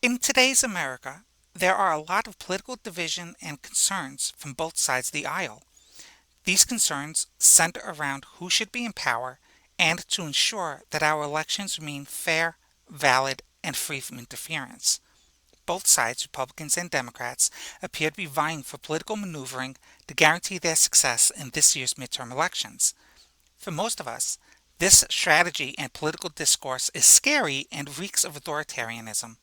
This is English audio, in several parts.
In today's America, there are a lot of political division and concerns from both sides of the aisle. These concerns center around who should be in power and to ensure that our elections remain fair, valid, and free from interference. Both sides, Republicans and Democrats, appear to be vying for political maneuvering to guarantee their success in this year's midterm elections. For most of us, this strategy and political discourse is scary and reeks of authoritarianism.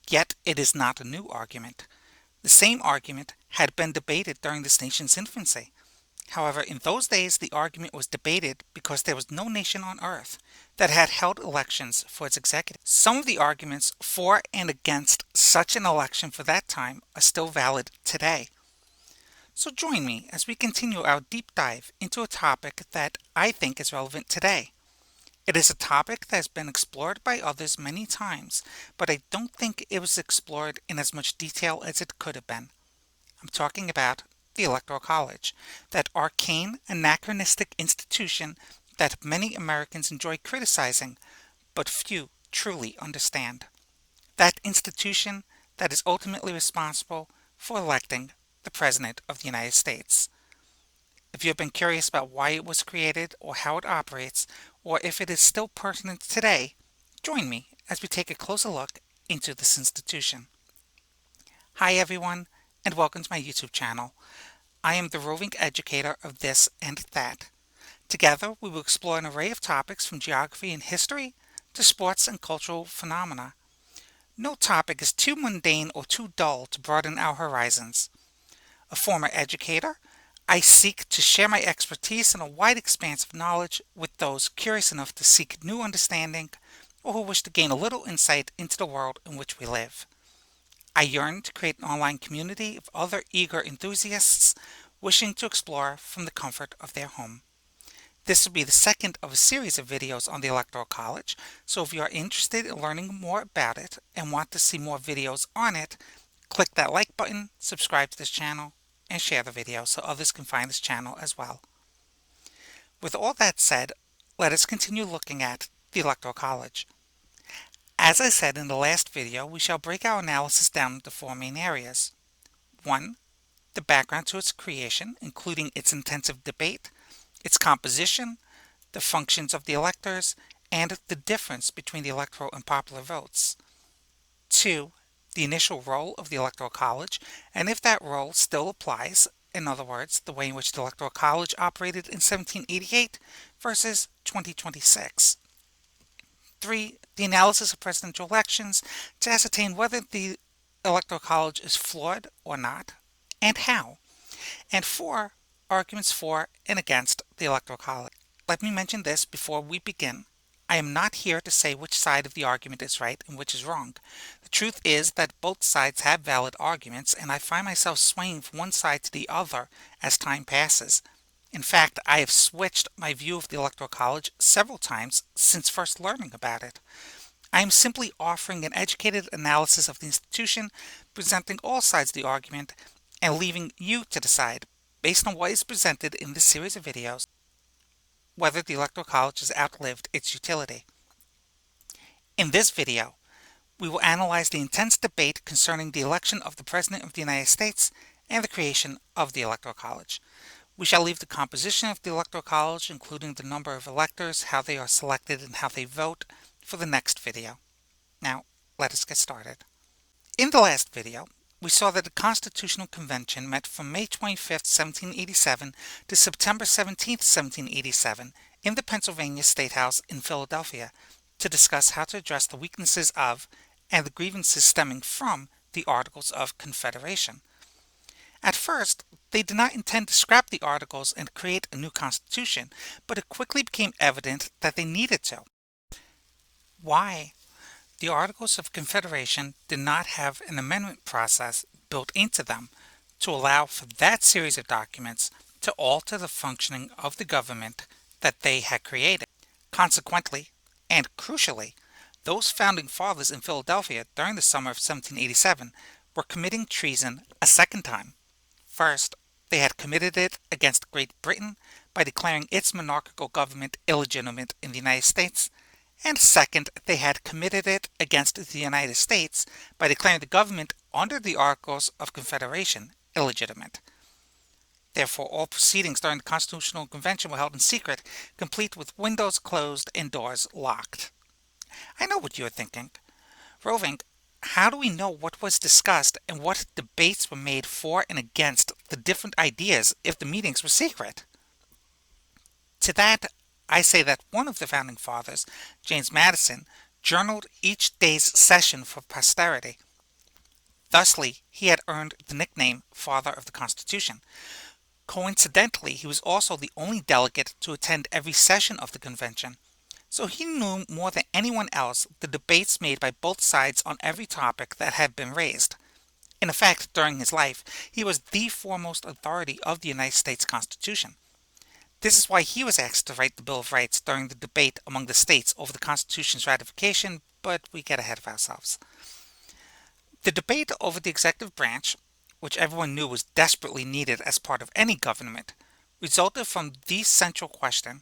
Yet it is not a new argument. The same argument had been debated during this nation's infancy. However, in those days the argument was debated because there was no nation on earth that had held elections for its executive. Some of the arguments for and against such an election for that time are still valid today. So join me as we continue our deep dive into a topic that I think is relevant today. It is a topic that has been explored by others many times, but I don't think it was explored in as much detail as it could have been. I'm talking about the Electoral College, that arcane, anachronistic institution that many Americans enjoy criticizing, but few truly understand. That institution that is ultimately responsible for electing the President of the United States. If you have been curious about why it was created or how it operates, or if it is still pertinent today, join me as we take a closer look into this institution. Hi everyone, and welcome to my YouTube channel. I am the roving educator of this and that. Together we will explore an array of topics from geography and history to sports and cultural phenomena. No topic is too mundane or too dull to broaden our horizons. A former educator, I seek to share my expertise in a wide expanse of knowledge with those curious enough to seek new understanding or who wish to gain a little insight into the world in which we live. I yearn to create an online community of other eager enthusiasts wishing to explore from the comfort of their home. This will be the second of a series of videos on the Electoral College, so if you are interested in learning more about it and want to see more videos on it, click that like button, subscribe to this channel, and share the video so others can find this channel as well. With all that said, let us continue looking at the Electoral College. As I said in the last video, we shall break our analysis down into four main areas. 1. The background to its creation, including its intensive debate, its composition, the functions of the electors, and the difference between the electoral and popular votes. 2. The initial role of the Electoral College, and if that role still applies, in other words, the way in which the Electoral College operated in 1788 versus 2026. 3. The analysis of presidential elections to ascertain whether the Electoral College is flawed or not, and how. And 4. Arguments for and against the Electoral College. Let me mention this before we begin. I am not here to say which side of the argument is right and which is wrong. The truth is that both sides have valid arguments, and I find myself swaying from one side to the other as time passes. In fact, I have switched my view of the Electoral College several times since first learning about it. I am simply offering an educated analysis of the institution, presenting all sides of the argument, and leaving you to decide, based on what is presented in this series of videos, whether the Electoral College has outlived its utility. In this video, we will analyze the intense debate concerning the election of the President of the United States and the creation of the Electoral College. We shall leave the composition of the Electoral College, including the number of electors, how they are selected, and how they vote, for the next video. Now, let us get started. In the last video, we saw that the Constitutional Convention met from May 25, 1787 to September 17, 1787 in the Pennsylvania State House in Philadelphia to discuss how to address the weaknesses of and the grievances stemming from the Articles of Confederation. At first, they did not intend to scrap the Articles and create a new constitution, but it quickly became evident that they needed to. Why? The Articles of Confederation did not have an amendment process built into them to allow for that series of documents to alter the functioning of the government that they had created. Consequently, and crucially, those founding fathers in Philadelphia during the summer of 1787 were committing treason a second time. First, they had committed it against Great Britain by declaring its monarchical government illegitimate in the United States, And second, they had committed it against the United States by declaring the government under the Articles of Confederation illegitimate. Therefore, all proceedings during the Constitutional Convention were held in secret, complete with windows closed and doors locked. I know what you're thinking. Roving, how do we know what was discussed and what debates were made for and against the different ideas if the meetings were secret? To that, I say that one of the founding fathers, James Madison, journaled each day's session for posterity. Thusly, he had earned the nickname Father of the Constitution. Coincidentally, he was also the only delegate to attend every session of the convention, so he knew more than anyone else the debates made by both sides on every topic that had been raised. In effect, during his life, he was the foremost authority of the United States Constitution. This is why he was asked to write the Bill of Rights during the debate among the states over the Constitution's ratification, but we get ahead of ourselves. The debate over the executive branch, which everyone knew was desperately needed as part of any government, resulted from the central question: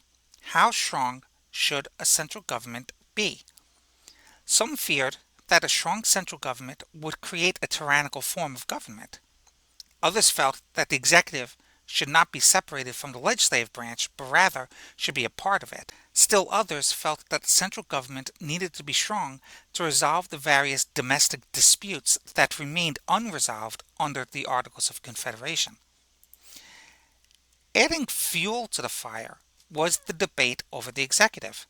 how strong should a central government be? Some feared that a strong central government would create a tyrannical form of government. Others felt that the executive should not be separated from the legislative branch, but rather should be a part of it. Still others felt that the central government needed to be strong to resolve the various domestic disputes that remained unresolved under the Articles of Confederation. Adding fuel to the fire was the debate over the executive.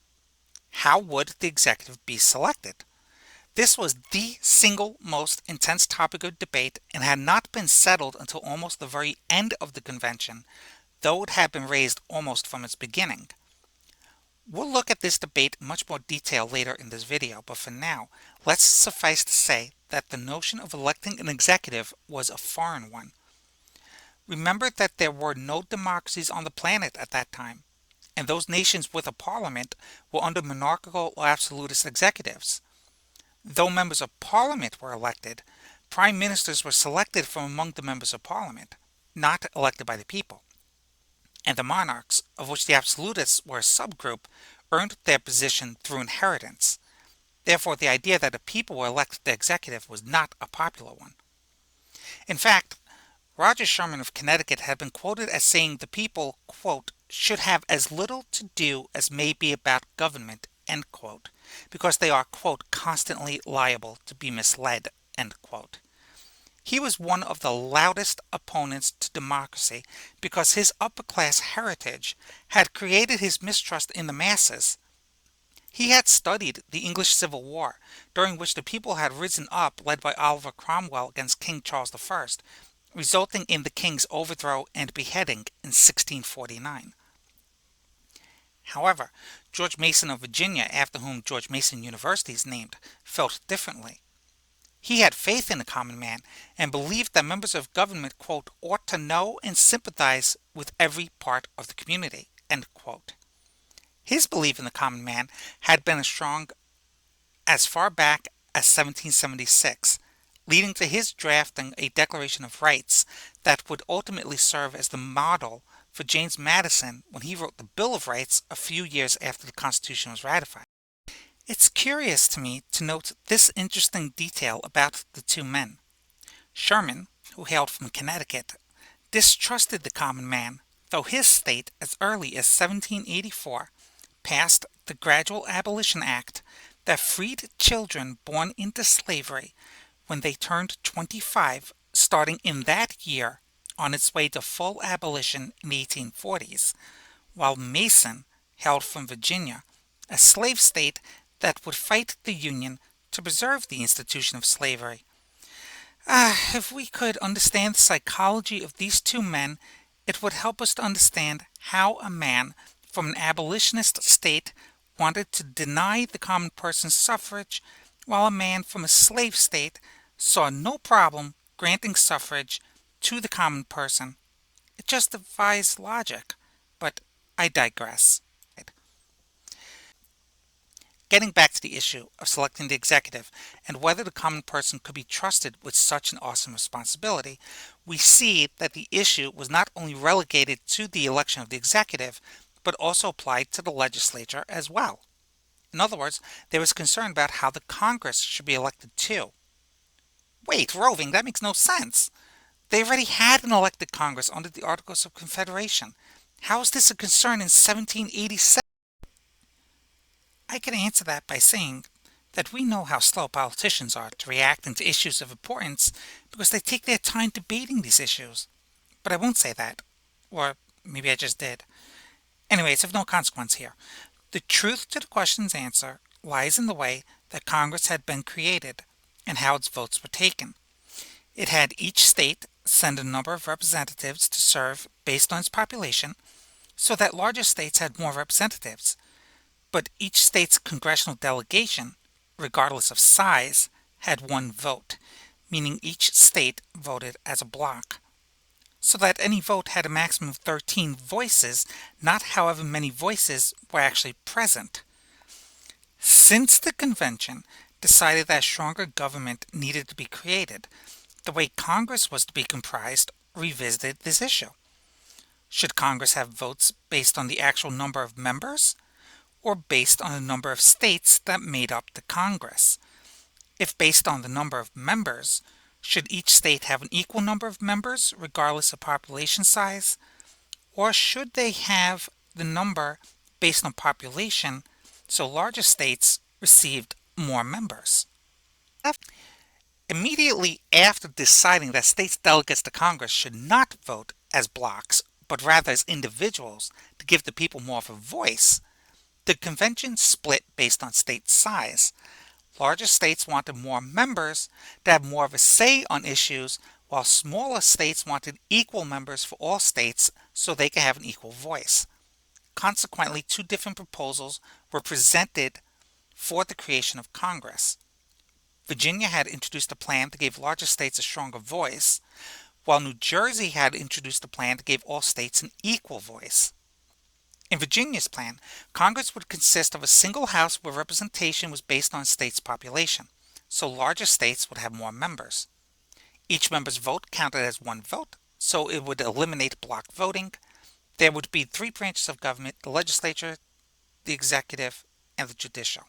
How would the executive be selected? This was the single most intense topic of debate and had not been settled until almost the very end of the convention, though it had been raised almost from its beginning. We'll look at this debate in much more detail later in this video, but for now, let's suffice to say that the notion of electing an executive was a foreign one. Remember that there were no democracies on the planet at that time, and those nations with a parliament were under monarchical or absolutist executives. Though members of parliament were elected, prime ministers were selected from among the members of parliament, not elected by the people. And the monarchs, of which the absolutists were a subgroup, earned their position through inheritance. Therefore, the idea that the people would elect the executive was not a popular one. In fact, Roger Sherman of Connecticut had been quoted as saying the people, quote, should have as little to do as may be about government, end quote, because they are, quote, constantly liable to be misled, end quote. He was one of the loudest opponents to democracy because his upper-class heritage had created his mistrust in the masses. He had studied the English Civil War, during which the people had risen up, led by Oliver Cromwell against King Charles I, resulting in the king's overthrow and beheading in 1649. However, George Mason of Virginia, after whom George Mason University is named, felt differently. He had faith in the common man and believed that members of government, quote, ought to know and sympathize with every part of the community, end quote. His belief in the common man had been as strong as far back as 1776, leading to his drafting a Declaration of Rights that would ultimately serve as the model for James Madison when he wrote the Bill of Rights a few years after the Constitution was ratified. It's curious to me to note this interesting detail about the two men. Sherman, who hailed from Connecticut, distrusted the common man, though his state, as early as 1784, passed the Gradual Abolition Act that freed children born into slavery when they turned 25, starting in that year, on its way to full abolition in the 1840s, while Mason hailed from Virginia, a slave state that would fight the Union to preserve the institution of slavery. If we could understand the psychology of these two men, it would help us to understand how a man from an abolitionist state wanted to deny the common person suffrage, while a man from a slave state saw no problem granting suffrage to the common person. It just defies logic, but I digress. Getting back to the issue of selecting the executive and whether the common person could be trusted with such an awesome responsibility, we see that the issue was not only relegated to the election of the executive, but also applied to the legislature as well. In other words, there was concern about how the Congress should be elected too. Wait, roving, that makes no sense. They already had an elected Congress under the Articles of Confederation. How is this a concern in 1787? I can answer that by saying that we know how slow politicians are to react into issues of importance because they take their time debating these issues. But I won't say that. Or maybe I just did. Anyway, it's of no consequence here. The truth to the question's answer lies in the way that Congress had been created and how its votes were taken. It had each state send a number of representatives to serve based on its population, so that larger states had more representatives. But each state's congressional delegation, regardless of size, had one vote, meaning each state voted as a block. So that any vote had a maximum of 13 voices, not however many voices were actually present. Since the convention decided that stronger government needed to be created, the way Congress was to be comprised revisited this issue. Should Congress have votes based on the actual number of members, or based on the number of states that made up the Congress? If based on the number of members, should each state have an equal number of members regardless of population size? Or should they have the number based on population, so larger states received more members? Immediately after deciding that states' delegates to Congress should not vote as blocks, but rather as individuals to give the people more of a voice, the convention split based on state size. Larger states wanted more members to have more of a say on issues, while smaller states wanted equal members for all states so they could have an equal voice. Consequently, two different proposals were presented for the creation of Congress. Virginia had introduced a plan to give larger states a stronger voice, while New Jersey had introduced a plan to give all states an equal voice. In Virginia's plan, Congress would consist of a single house where representation was based on a state's population, so larger states would have more members. Each member's vote counted as one vote, so it would eliminate block voting. There would be three branches of government: the legislature, the executive, and the judicial.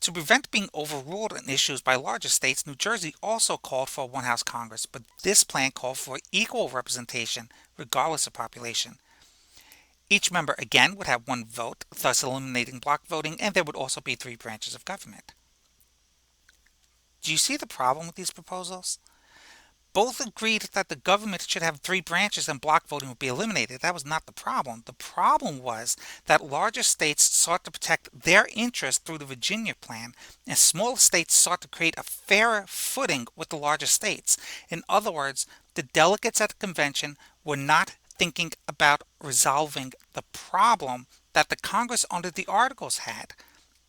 To prevent being overruled on issues by larger states, New Jersey also called for a one-house Congress, but this plan called for equal representation regardless of population. Each member again would have one vote, thus eliminating block voting, and there would also be three branches of government. Do you see the problem with these proposals? Both agreed that the government should have three branches and block voting would be eliminated. That was not the problem. The problem was that larger states sought to protect their interests through the Virginia plan, and smaller states sought to create a fairer footing with the larger states. In other words, the delegates at the convention were not thinking about resolving the problem that the Congress under the Articles had.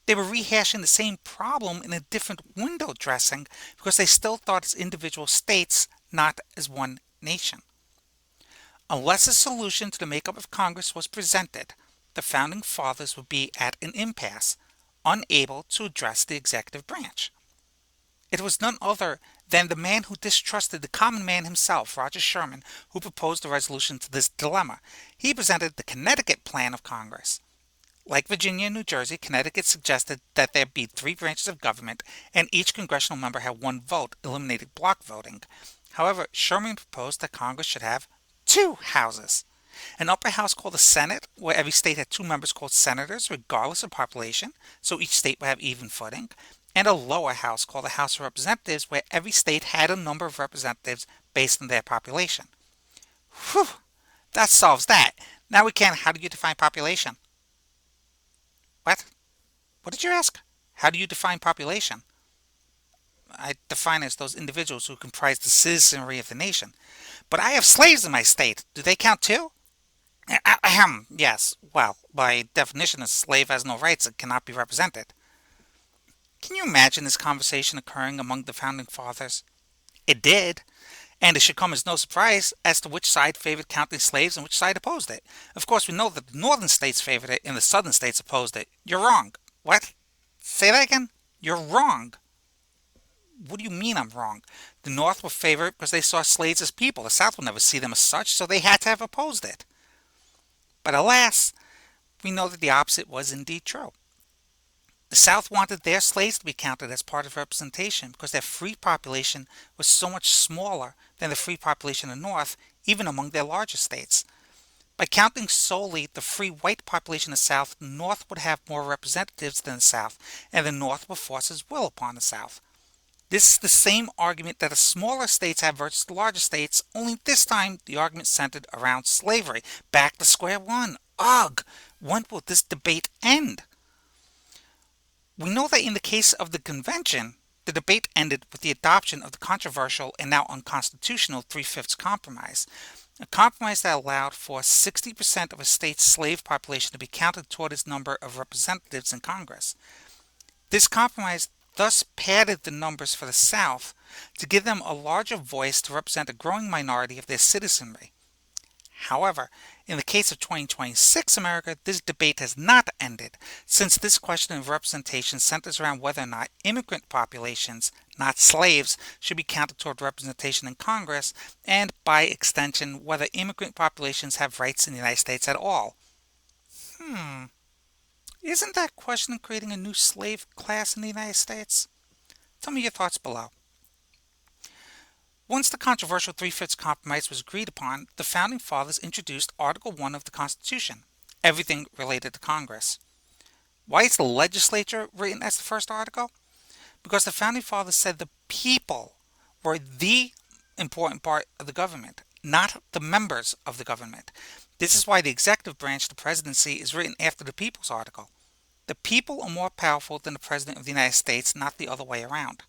They were rehashing the same problem in a different window dressing because they still thought as individual states, not as one nation. Unless a solution to the makeup of Congress was presented, the Founding Fathers would be at an impasse, unable to address the executive branch. It was none other than the man who distrusted the common man himself, Roger Sherman, who proposed a resolution to this dilemma. He presented the Connecticut Plan of Congress. Like Virginia and New Jersey, Connecticut suggested that there be three branches of government and each congressional member have one vote, eliminating block voting. However, Sherman proposed that Congress should have two houses: an upper house called the Senate, where every state had two members called senators, regardless of population, so each state would have even footing, and a lower house called the House of Representatives, where every state had a number of representatives based on their population. Whew! That solves that. Now how do you define population? What? What did you ask? How do you define population? I define it as those individuals who comprise the citizenry of the nation. But I have slaves in my state. Do they count too? Ahem. Yes. Well, by definition, a slave has no rights and cannot be represented. Can you imagine this conversation occurring among the Founding Fathers? It did. And it should come as no surprise as to which side favored counting slaves and which side opposed it. Of course, we know that the northern states favored it and the southern states opposed it. You're wrong. What? Say that again? You're wrong. What do you mean I'm wrong? The North will favor it because they saw slaves as people. The South will never see them as such, so they had to have opposed it. But alas, we know that the opposite was indeed true. The South wanted their slaves to be counted as part of representation because their free population was so much smaller than the free population in the North, even among their larger states. By counting solely the free white population of the South, the North would have more representatives than the South, and the North would force its will upon the South. This is the same argument that the smaller states have versus the larger states, only this time the argument centered around slavery. Back to square one. Ugh! When will this debate end? We know that in the case of the convention, the debate ended with the adoption of the controversial and now unconstitutional Three-Fifths Compromise, a compromise that allowed for 60% of a state's slave population to be counted toward its number of representatives in Congress. This compromise thus padded the numbers for the South to give them a larger voice to represent a growing minority of their citizenry. However, in the case of 2026 America, this debate has not ended, since this question of representation centers around whether or not immigrant populations, not slaves, should be counted toward representation in Congress, and by extension, whether immigrant populations have rights in the United States at all. Isn't that question creating a new slave class in the United States? Tell me your thoughts below. Once the controversial Three-Fifths Compromise was agreed upon, the Founding Fathers introduced Article 1 of the Constitution, everything related to Congress. Why is the legislature written as the first article? Because the Founding Fathers said the people were the important part of the government, not the members of the government. This is why the executive branch, the presidency, is written after the People's Article. The people are more powerful than the President of the United States, not the other way around.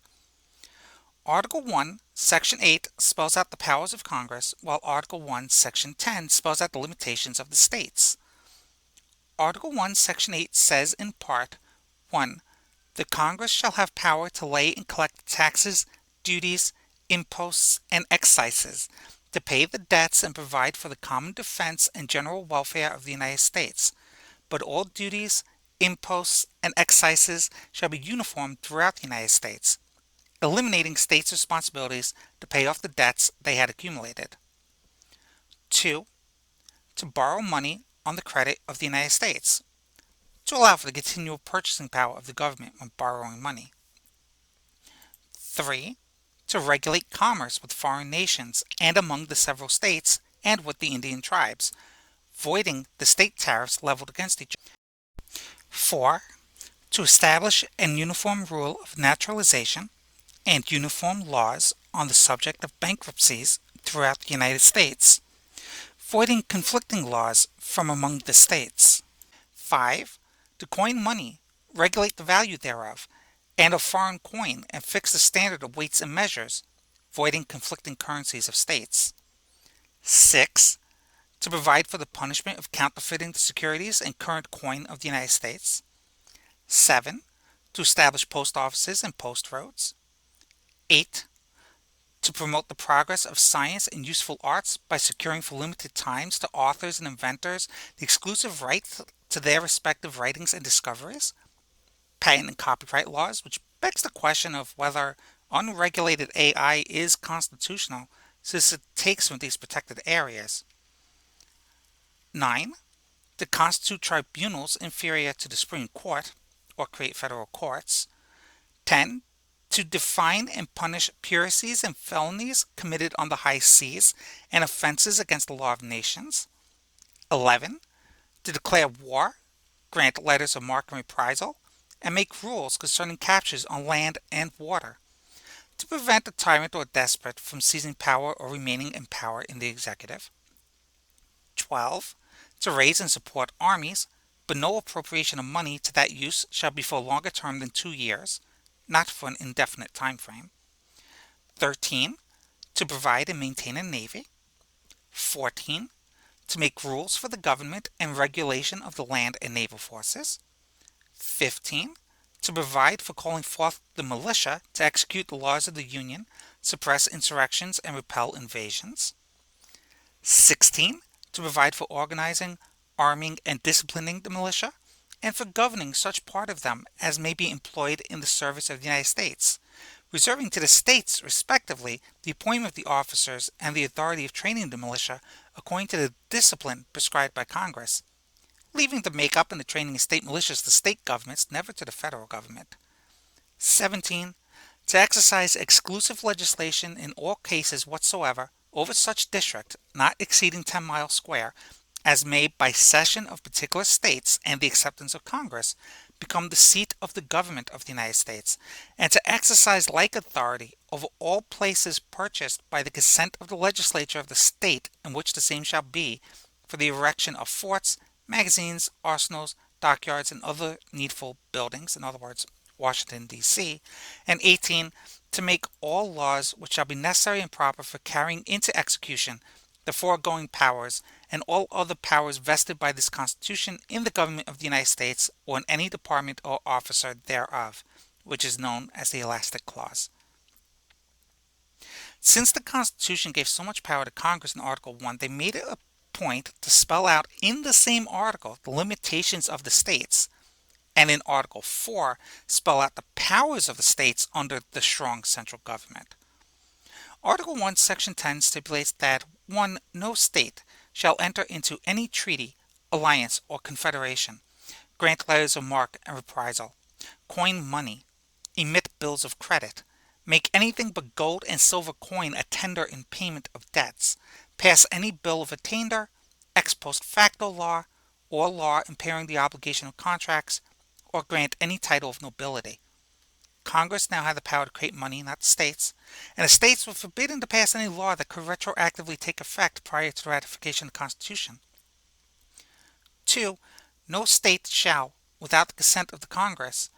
Article 1, Section 8 spells out the powers of Congress, while Article 1, Section 10 spells out the limitations of the states. Article 1, Section 8 says in part, 1. The Congress shall have power to lay and collect taxes, duties, imposts, and excises, to pay the debts and provide for the common defense and general welfare of the United States. But all duties, imposts, and excises shall be uniform throughout the United States, eliminating states' responsibilities to pay off the debts they had accumulated. 2. To borrow money on the credit of the United States, to allow for the continual purchasing power of the government when borrowing money. 3. To regulate commerce with foreign nations and among the several states and with the Indian tribes, voiding the state tariffs leveled against each other. 4. To establish an uniform rule of naturalization and uniform laws on the subject of bankruptcies throughout the United States, voiding conflicting laws from among the states. 5. To coin money, regulate the value thereof, and of foreign coin, and fix the standard of weights and measures, voiding conflicting currencies of states. 6. To provide for the punishment of counterfeiting the securities and current coin of the United States. 7. To establish post offices and post roads. 8. To promote the progress of science and useful arts by securing for limited times to authors and inventors the exclusive right to their respective writings and discoveries. Patent and copyright laws, which begs the question of whether unregulated AI is constitutional since it takes from these protected areas. 9. To constitute tribunals inferior to the Supreme Court, or create federal courts. 10. To define and punish piracies and felonies committed on the high seas and offenses against the law of nations. 11. To declare war, grant letters of marque and reprisal, and make rules concerning captures on land and water. To prevent a tyrant or despot from seizing power or remaining in power in the executive. 12. To raise and support armies, but no appropriation of money to that use shall be for a longer term than 2 years, not for an indefinite time frame. 13. To provide and maintain a navy. 14. To make rules for the government and regulation of the land and naval forces. 15. To provide for calling forth the militia to execute the laws of the Union, suppress insurrections, and repel invasions. 16. To provide for organizing, arming, and disciplining the militia, and for governing such part of them as may be employed in the service of the United States, reserving to the states, respectively, the appointment of the officers and the authority of training the militia according to the discipline prescribed by Congress, leaving the makeup and the training of state militias to state governments, never to the federal government. 17. To exercise exclusive legislation in all cases whatsoever over such district, not exceeding 10 miles square, as may by cession of particular states and the acceptance of Congress, become the seat of the government of the United States, and to exercise like authority over all places purchased by the consent of the legislature of the state in which the same shall be, for the erection of forts, magazines, arsenals, dockyards, and other needful buildings, in other words, Washington, D.C., and 18. To make all laws which shall be necessary and proper for carrying into execution the foregoing powers and all other powers vested by this Constitution in the government of the United States or in any department or officer thereof, which is known as the Elastic Clause. Since the Constitution gave so much power to Congress in Article 1, they made it a point to spell out in the same article the limitations of the states, and in Article 4 spell out the powers of the states under the strong central government. Article 1, Section 10 stipulates that 1. No state shall enter into any treaty, alliance, or confederation, grant letters of marque and reprisal, coin money, emit bills of credit, make anything but gold and silver coin a tender in payment of debts, pass any bill of attainder, ex post facto law, or law impairing the obligation of contracts, or grant any title of nobility. Congress now had the power to create money, not the states, and the states were forbidden to pass any law that could retroactively take effect prior to the ratification of the Constitution. 2. No state shall, without the consent of the Congress,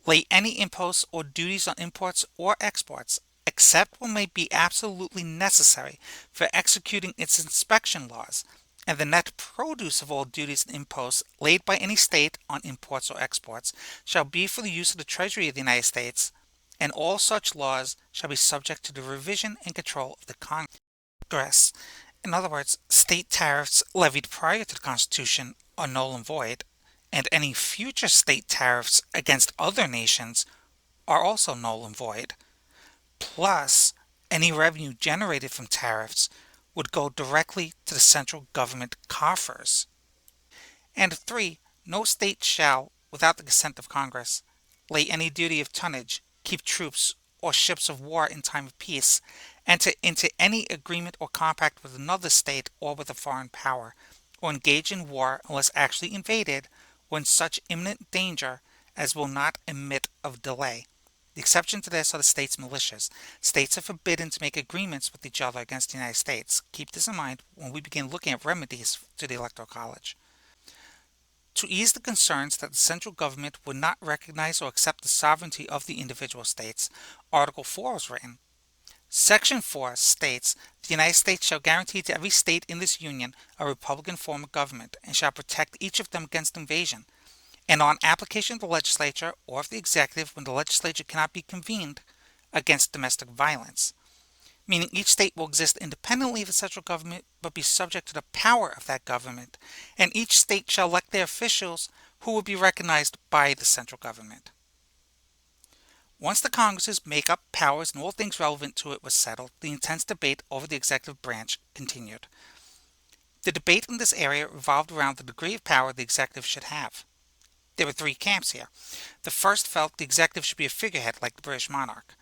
lay any imposts or duties on imports or exports, except what may be absolutely necessary for executing its inspection laws, and the net produce of all duties and imposts laid by any state on imports or exports shall be for the use of the Treasury of the United States, and all such laws shall be subject to the revision and control of the Congress. In other words, state tariffs levied prior to the Constitution are null and void, and any future state tariffs against other nations are also null and void. Plus, any revenue generated from tariffs would go directly to the central government coffers. And 3. No state shall, without the consent of Congress, lay any duty of tonnage, keep troops or ships of war in time of peace, enter into any agreement or compact with another state or with a foreign power, or engage in war unless actually invaded, or in such imminent danger as will not admit of delay. The exception to this are the states' militias. States are forbidden to make agreements with each other against the United States. Keep this in mind when we begin looking at remedies to the Electoral College. To ease the concerns that the central government would not recognize or accept the sovereignty of the individual states, Article 4 was written. Section 4 states, "The United States shall guarantee to every state in this Union a republican form of government, and shall protect each of them against invasion, and on application of the legislature or of the executive when the legislature cannot be convened, against domestic violence," meaning each state will exist independently of the central government but be subject to the power of that government, and each state shall elect their officials who will be recognized by the central government. Once the Congress's make-up, powers, and all things relevant to it was settled, the intense debate over the executive branch continued. The debate in this area revolved around the degree of power the executive should have. There were 3 camps here. The first felt the executive should be a figurehead like the British monarch.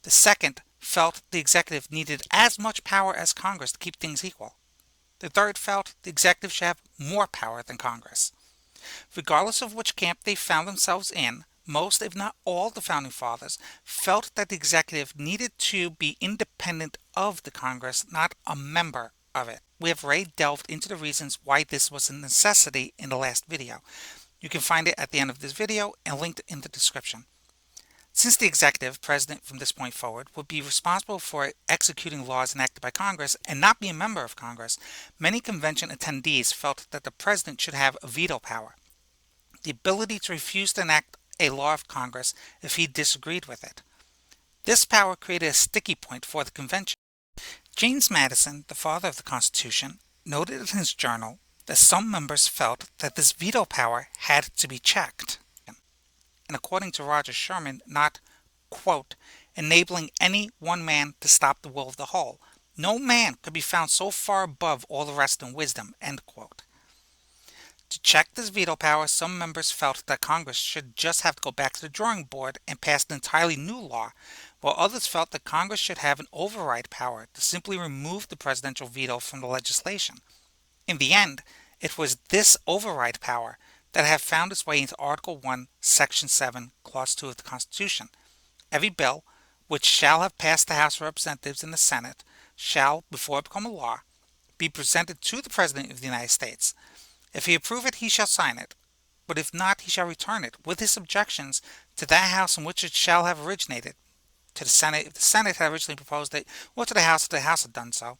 The second felt the executive needed as much power as Congress to keep things equal. The third felt the executive should have more power than Congress. Regardless of which camp they found themselves in, most, if not all, the Founding Fathers felt that the executive needed to be independent of the Congress, not a member of it. We have already delved into the reasons why this was a necessity in the last video. You can find it at the end of this video and linked in the description. Since the executive, president from this point forward, would be responsible for executing laws enacted by Congress and not be a member of Congress, many convention attendees felt that the president should have a veto power, the ability to refuse to enact a law of Congress if he disagreed with it. This power created a sticky point for the convention. James Madison, the father of the Constitution, noted in his journal that some members felt that this veto power had to be checked, and according to Roger Sherman, not, quote, enabling any one man to stop the will of the whole. No man could be found so far above all the rest in wisdom, end quote. To check this veto power, some members felt that Congress should just have to go back to the drawing board and pass an entirely new law, while others felt that Congress should have an override power to simply remove the presidential veto from the legislation. In the end, it was this override power that have found its way into Article 1, Section 7, Clause 2 of the Constitution. Every bill which shall have passed the House of Representatives and the Senate shall, before it become a law, be presented to the President of the United States. If he approve it, he shall sign it, but if not, he shall return it, with his objections, to that House in which it shall have originated, to the Senate if the Senate had originally proposed it, or to the House if the House had done so,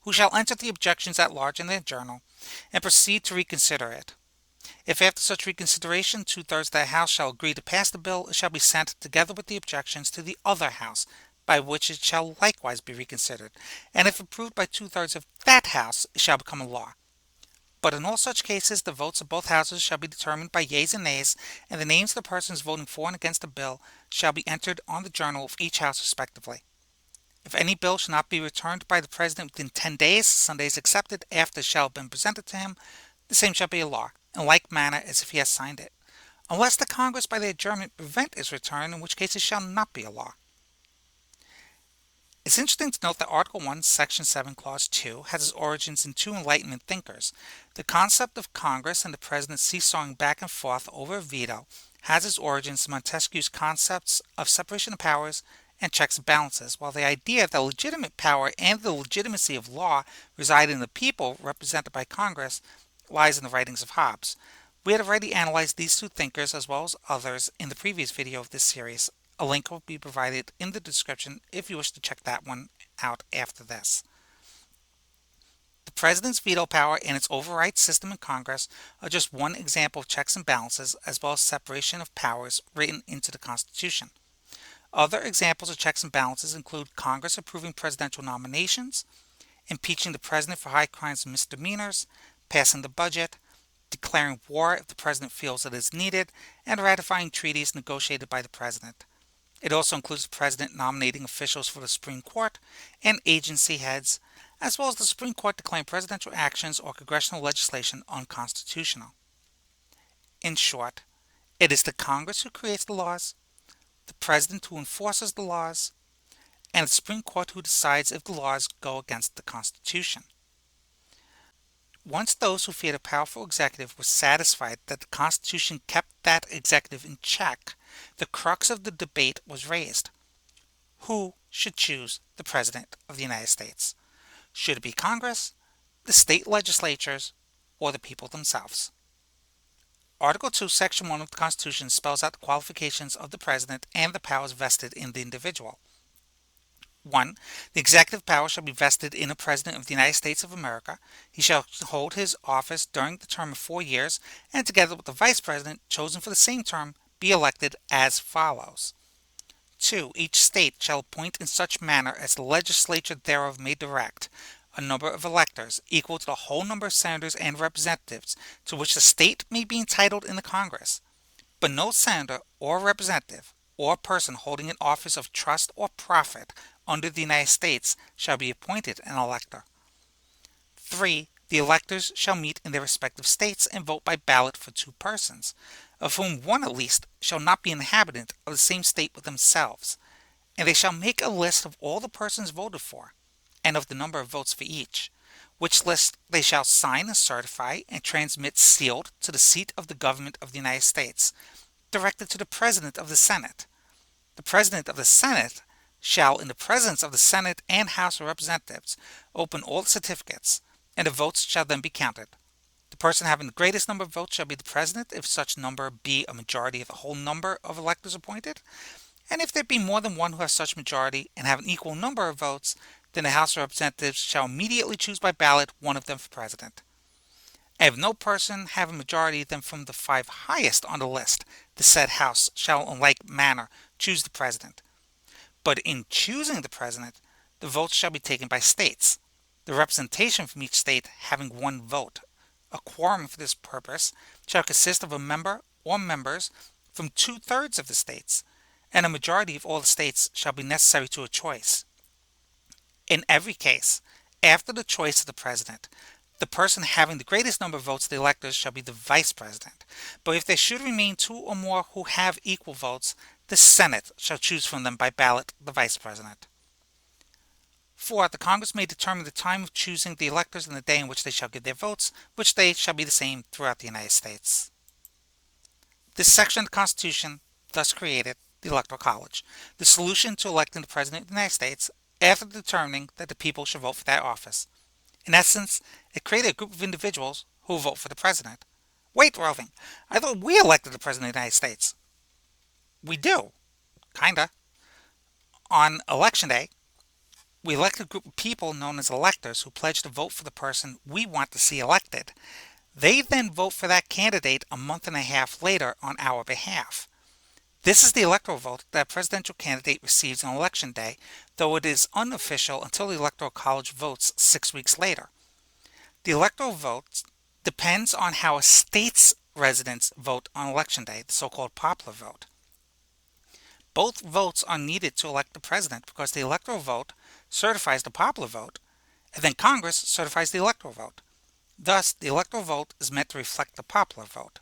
who shall enter the objections at large in their journal, and proceed to reconsider it. If after such reconsideration 2/3 of the House shall agree to pass the bill, it shall be sent, together with the objections, to the other House, by which it shall likewise be reconsidered, and if approved by 2/3 of that House, it shall become a law. But in all such cases, the votes of both houses shall be determined by yeas and nays, and the names of the persons voting for and against the bill shall be entered on the journal of each house respectively. If any bill shall not be returned by the President within 10 days, Sundays excepted, after it shall have been presented to him, the same shall be a law, in like manner as if he has signed it, unless the Congress by their adjournment prevent its return, in which case it shall not be a law. It's interesting to note that Article 1, Section 7, Clause 2 has its origins in two Enlightenment thinkers. The concept of Congress and the President seesawing back and forth over a veto has its origins in Montesquieu's concepts of separation of powers and checks and balances, while the idea that legitimate power and the legitimacy of law reside in the people represented by Congress lies in the writings of Hobbes. We had already analyzed these two thinkers as well as others in the previous video of this series. A link will be provided in the description if you wish to check that one out after this. The President's veto power and its override system in Congress are just one example of checks and balances as well as separation of powers written into the Constitution. Other examples of checks and balances include Congress approving presidential nominations, impeaching the President for high crimes and misdemeanors, passing the budget, declaring war if the President feels it is needed, and ratifying treaties negotiated by the President. It also includes the President nominating officials for the Supreme Court and agency heads, as well as the Supreme Court declaring presidential actions or congressional legislation unconstitutional. In short, it is the Congress who creates the laws, the President who enforces the laws, and the Supreme Court who decides if the laws go against the Constitution. Once those who feared a powerful executive were satisfied that the Constitution kept that executive in check, the crux of the debate was raised. Who should choose the President of the United States? Should it be Congress, the state legislatures, or the people themselves? Article 2, Section 1 of the Constitution spells out the qualifications of the President and the powers vested in the individual. 1. The executive power shall be vested in a President of the United States of America. He shall hold his office during the term of 4 years, and together with the Vice President, chosen for the same term, be elected as follows. 2. Each state shall appoint in such manner as the legislature thereof may direct a number of electors equal to the whole number of senators and representatives to which the state may be entitled in the Congress. But no senator or representative or person holding an office of trust or profit under the United States shall be appointed an elector. 3. The electors shall meet in their respective states and vote by ballot for 2 persons, of whom one at least shall not be an inhabitant of the same state with themselves, and they shall make a list of all the persons voted for, and of the number of votes for each, which list they shall sign and certify and transmit sealed to the seat of the government of the United States, directed to the President of the Senate. The President of the Senate shall, in the presence of the Senate and House of Representatives, open all the certificates, and the votes shall then be counted. The person having the greatest number of votes shall be the President, if such number be a majority of the whole number of electors appointed, and if there be more than one who has such majority and have an equal number of votes, then the House of Representatives shall immediately choose by ballot one of them for President. And if no person have a majority, then from the 5 highest on the list, the said House shall in like manner choose the President. But in choosing the President, the votes shall be taken by states, the representation from each state having 1 vote. A quorum for this purpose shall consist of a member or members from 2/3 of the states, and a majority of all the states shall be necessary to a choice. In every case, after the choice of the President, The person having the greatest number of votes of the electors shall be the vice president. But if there should remain two or more who have equal votes, the Senate shall choose from them by ballot the vice president. 4. The Congress may determine the time of choosing the electors and the day in which they shall give their votes, which day shall be the same throughout the United States. This section of the Constitution thus created the Electoral College, the solution to electing the President of the United States after determining that the people should vote for that office. In essence, it created a group of individuals who will vote for the President. Wait, Roving, I thought we elected the President of the United States. We do. Kinda. On Election Day, we elect a group of people known as electors who pledge to vote for the person we want to see elected. They then vote for that candidate a month and a half later on our behalf. This is the electoral vote that a presidential candidate receives on Election Day, though it is unofficial until the Electoral College votes 6 weeks later. The electoral vote depends on how a state's residents vote on Election Day, the so-called popular vote. Both votes are needed to elect the president because the electoral vote certifies the popular vote, and then Congress certifies the electoral vote. Thus, the electoral vote is meant to reflect the popular vote.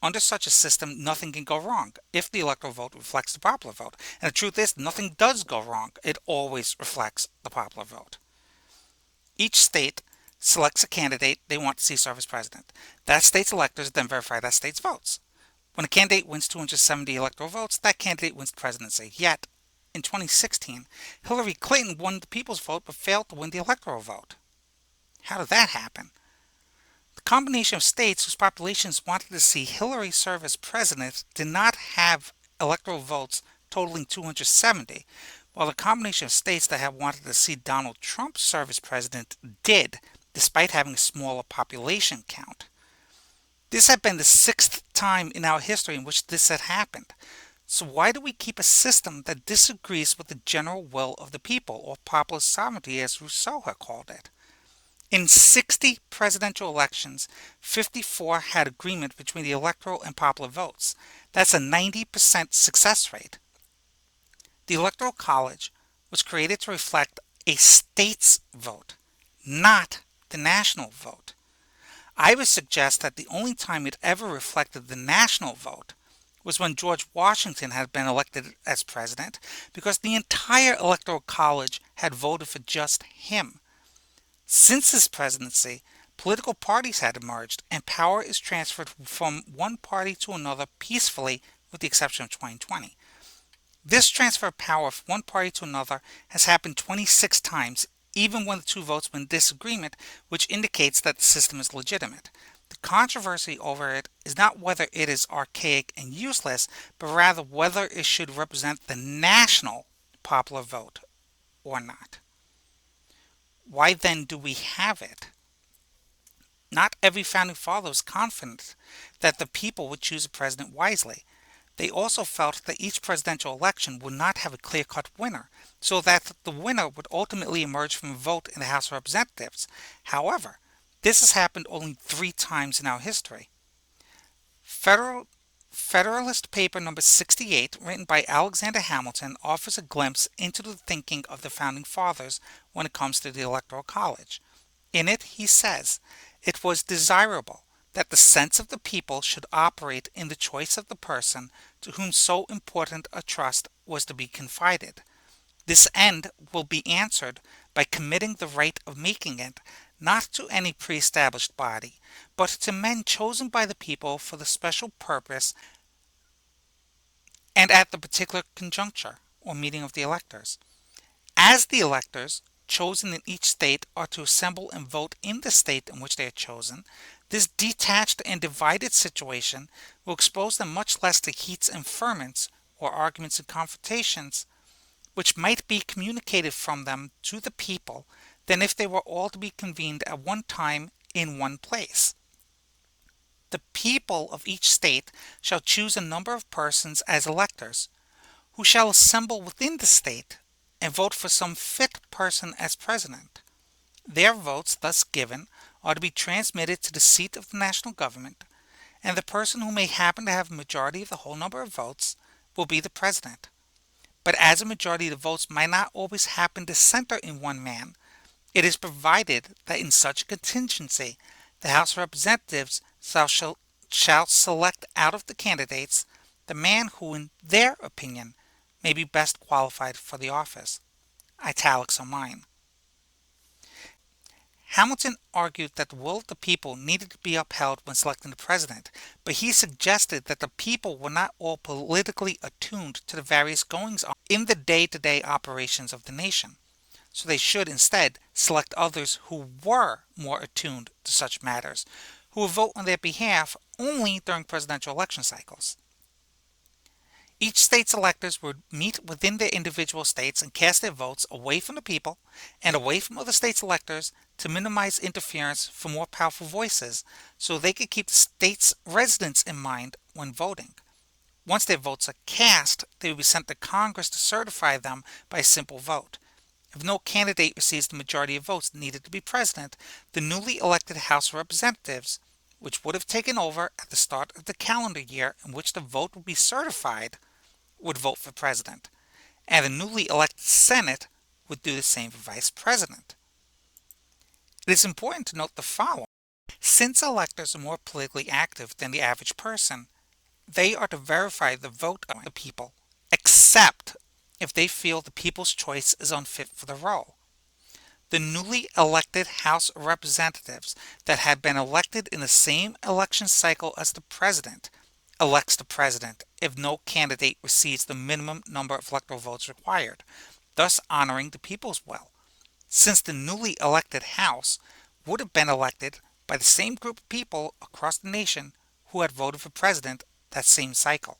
Under such a system, nothing can go wrong if the electoral vote reflects the popular vote. And the truth is, nothing does go wrong. It always reflects the popular vote. Each state selects a candidate they want to see serve as president. That state's electors then verify that state's votes. When a candidate wins 270 electoral votes, that candidate wins the presidency. Yet, in 2016, Hillary Clinton won the people's vote but failed to win the electoral vote. How did that happen? The combination of states whose populations wanted to see Hillary serve as president did not have electoral votes totaling 270, while the combination of states that have wanted to see Donald Trump serve as president did, despite having a smaller population count. This had been the 6th time in our history in which this had happened. So why do we keep a system that disagrees with the general will of the people, or popular sovereignty as Rousseau had called it? In 60 presidential elections, 54 had agreement between the electoral and popular votes. That's a 90% success rate. The Electoral College was created to reflect a state's vote, not the national vote. I would suggest that the only time it ever reflected the national vote was when George Washington had been elected as president, because the entire Electoral College had voted for just him. Since his presidency, political parties had emerged, and power is transferred from one party to another peacefully, with the exception of 2020. This transfer of power from one party to another has happened 26 times, even when the two votes were in disagreement, which indicates that the system is legitimate. The controversy over it is not whether it is archaic and useless, but rather whether it should represent the national popular vote or not. Why then do we have it? Not every founding father was confident that the people would choose a president wisely. They also felt that each presidential election would not have a clear-cut winner, so that the winner would ultimately emerge from a vote in the House of Representatives. However, this has happened only 3 times in our history. Federalist Paper number 68, written by Alexander Hamilton, offers a glimpse into the thinking of the Founding Fathers when it comes to the Electoral College. In it, he says, "It was desirable that the sense of the people should operate in the choice of the person to whom so important a trust was to be confided. This end will be answered by committing the right of making it not to any pre-established body, but to men chosen by the people for the special purpose and at the particular conjuncture or meeting of the electors. As the electors chosen in each state are to assemble and vote in the state in which they are chosen, this detached and divided situation will expose them much less to heats and ferments or arguments and confrontations which might be communicated from them to the people than if they were all to be convened at one time in one place. The people of each state shall choose a number of persons as electors, who shall assemble within the state and vote for some fit person as president. Their votes thus given are to be transmitted to the seat of the national government, and the person who may happen to have a majority of the whole number of votes will be the president. But as a majority of the votes might not always happen to center in one man, It is provided that in such a contingency, the House of Representatives shall select out of the candidates the man who, in their opinion, may be best qualified for the office. Italics are mine. Hamilton argued that the will of the people needed to be upheld when selecting the president, but he suggested that the people were not all politically attuned to the various goings on in the day-to-day operations of the nation, so they should instead select others who were more attuned to such matters, who would vote on their behalf only during presidential election cycles. Each state's electors would meet within their individual states and cast their votes away from the people and away from other states' electors to minimize interference from more powerful voices so they could keep the state's residents in mind when voting. Once their votes are cast, they will be sent to Congress to certify them by a simple vote. If no candidate receives the majority of votes needed to be president, the newly elected House of Representatives, which would have taken over at the start of the calendar year in which the vote would be certified, would vote for president, and the newly elected Senate would do the same for vice president. It is important to note the following. Since electors are more politically active than the average person, they are to verify the vote of the people, except if they feel the people's choice is unfit for the role. The newly elected House of Representatives that had been elected in the same election cycle as the president elects the president if no candidate receives the minimum number of electoral votes required, thus honoring the people's will, since the newly elected House would have been elected by the same group of people across the nation who had voted for president that same cycle.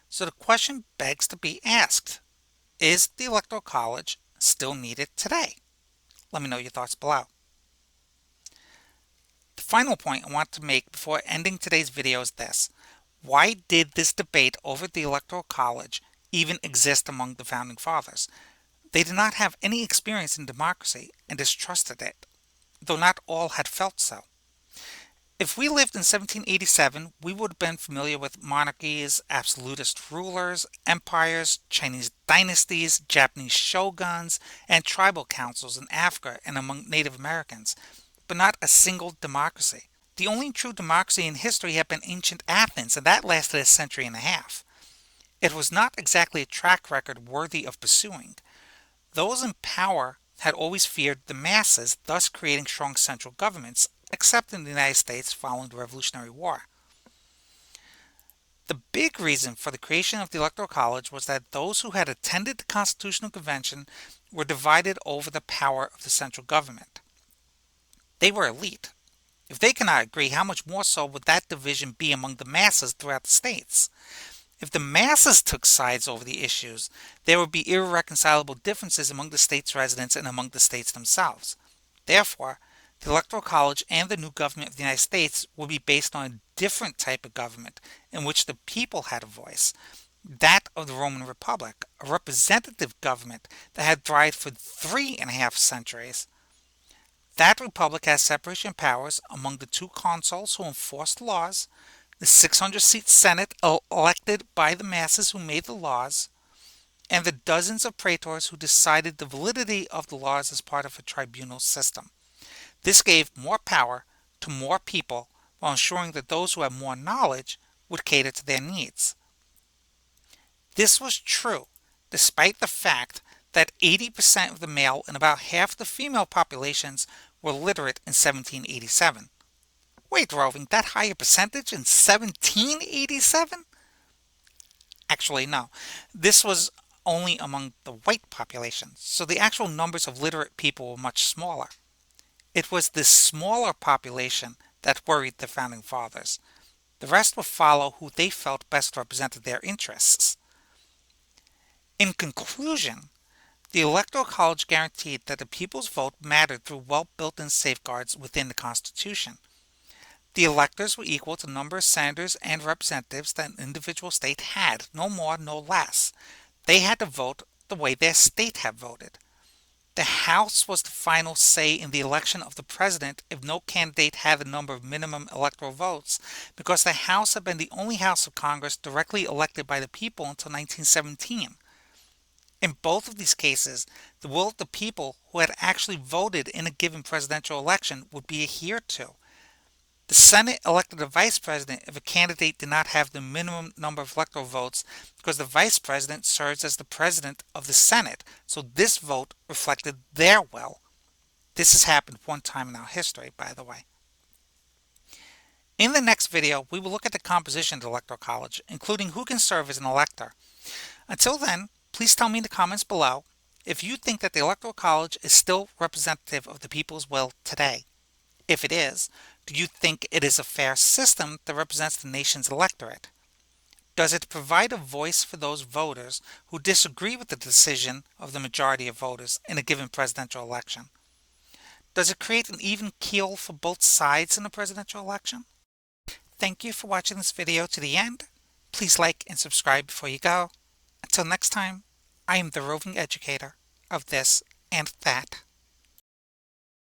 So the question begs to be asked, is the Electoral College still needed today? Let me know your thoughts below. The final point I want to make before ending today's video is this. Why did this debate over the Electoral College even exist among the Founding Fathers? They did not have any experience in democracy and distrusted it, though not all had felt so. If we lived in 1787, we would have been familiar with monarchies, absolutist rulers, empires, Chinese dynasties, Japanese shoguns, and tribal councils in Africa and among Native Americans, but not a single democracy. The only true democracy in history had been ancient Athens, and that lasted a century and a half. It was not exactly a track record worthy of pursuing. Those in power had always feared the masses, thus creating strong central governments, except in the United States following the Revolutionary War. The big reason for the creation of the Electoral College was that those who had attended the Constitutional Convention were divided over the power of the central government. They were elite. If they cannot agree, how much more so would that division be among the masses throughout the states? If the masses took sides over the issues, there would be irreconcilable differences among the state's residents and among the states themselves. Therefore, the Electoral College and the new government of the United States would be based on a different type of government in which the people had a voice, that of the Roman Republic, a representative government that had thrived for 3.5 centuries. That republic has separation of powers among the 2 consuls who enforced laws, the 600-seat Senate elected by the masses who made the laws, and the dozens of praetors who decided the validity of the laws as part of a tribunal system. This gave more power to more people while ensuring that those who had more knowledge would cater to their needs. This was true despite the fact that 80% of the male and about half the female populations were literate in 1787. Wait, Roving, that higher percentage in 1787? Actually, no. This was only among the white population, so the actual numbers of literate people were much smaller. It was this smaller population that worried the Founding Fathers. The rest would follow who they felt best represented their interests. In conclusion, the Electoral College guaranteed that the people's vote mattered through well-built-in safeguards within the Constitution. The electors were equal to the number of senators and representatives that an individual state had, no more, no less. They had to vote the way their state had voted. The House was the final say in the election of the president if no candidate had the number of minimum electoral votes, because the House had been the only House of Congress directly elected by the people until 1917. In both of these cases, the will of the people who had actually voted in a given presidential election would be adhered to. The Senate elected a vice president if a candidate did not have the minimum number of electoral votes because the vice president serves as the president of the Senate, so this vote reflected their will. This has happened one time in our history, by the way. In the next video, we will look at the composition of the Electoral College, including who can serve as an elector. Until then, please tell me in the comments below if you think that the Electoral College is still representative of the people's will today. If it is, do you think it is a fair system that represents the nation's electorate? Does it provide a voice for those voters who disagree with the decision of the majority of voters in a given presidential election? Does it create an even keel for both sides in a presidential election? Thank you for watching this video to the end. Please like and subscribe before you go. Until next time, I am the roving educator of this and that.